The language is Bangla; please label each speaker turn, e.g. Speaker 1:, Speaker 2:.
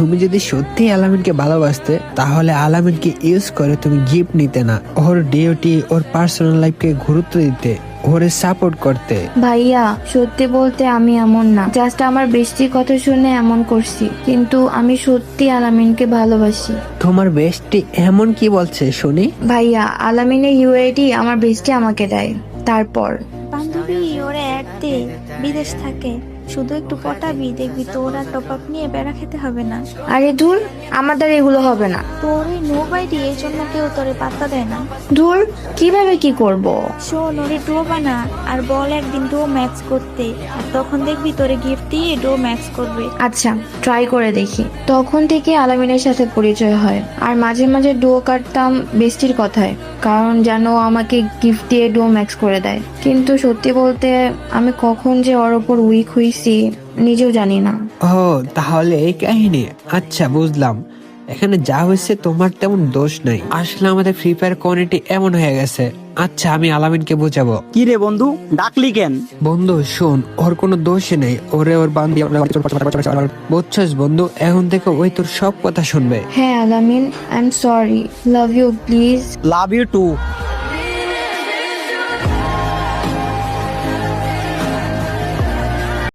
Speaker 1: তুমি যদি সত্যি আলামিনকে ভালোবাসতে তাহলে আলামিনকে ইউজ করে তুমি গিফট নিতে না, ওর ডিউটি ওর পার্সোনাল লাইফকে গুরুত্ব দিতে, ওরে সাপোর্ট করতে।
Speaker 2: ভাইয়া সত্যি বলতে আমি এমন না, জাস্ট আমার বেস্টির কথা শুনে এমন করছি, কিন্তু আমি সত্যি আলামিনকে ভালোবাসি।
Speaker 1: তোমার বেস্টি এমন কি বলছে শুনি?
Speaker 2: ভাইয়া আলামিনের ইউআইডি আমার বেস্টি আমাকে দেয়। তারপর
Speaker 3: বান্ধবী ওরা অ্যাড দে, বিদেশ থাকে, শুধু একটু পটাবি, দেখবি তোর আর টপ আপ নিয়ে বেড়া খেতে হবে না।
Speaker 2: আরে ধুর, আমার দ্বারা এগুলো হবে না।
Speaker 3: তোর ওই নো বাইডি, এই জন্য কেউ তোরে পাত্তা দেয় না।
Speaker 2: ধুর, কিভাবে কি করব?
Speaker 3: শোন, ওরে ডো বানা আর বল একদিন ডো ম্যাক্স করতে, আর তখন দেখবি তোরে গিফট দিয়ে ডো ম্যাক্স করবে।
Speaker 2: আচ্ছা, ট্রাই করে দেখি। তখন থেকে আলামিনের সাথে পরিচয় হয়, আর মাঝে মাঝে ডুও কাটতাম বেস্টির কথায়, কারণ যেন ও আমাকে গিফট দিয়ে ডুও ম্যাক্স করে দেয়। কিন্তু সত্যি বলতে আমি কখন যে ওর ওপর উইক হইছি নিজেও জানি না।
Speaker 1: ও তাহলে এই কাহিনী। আচ্ছা বুঝলাম, এখানে যা হয়েছে তোমার তেমন দোষ নাই, আসলে আমাদের ফ্রি ফায়ার কমিউনিটি এমন হয়ে গেছে। আচ্ছা আমি আলামিনকে বোঝাবো।
Speaker 4: কি রে বন্ধু, ডাকলি কেন?
Speaker 1: বন্ধু শোন, ওর কোনো দোষই নেই, ওরে ওর বান্ধবী বুঝছস বন্ধু, এখন থেকে ওই তোর সব কথা শুনবে।
Speaker 2: হ্যাঁ Alamin, I am sorry, love you please.
Speaker 4: Love you two.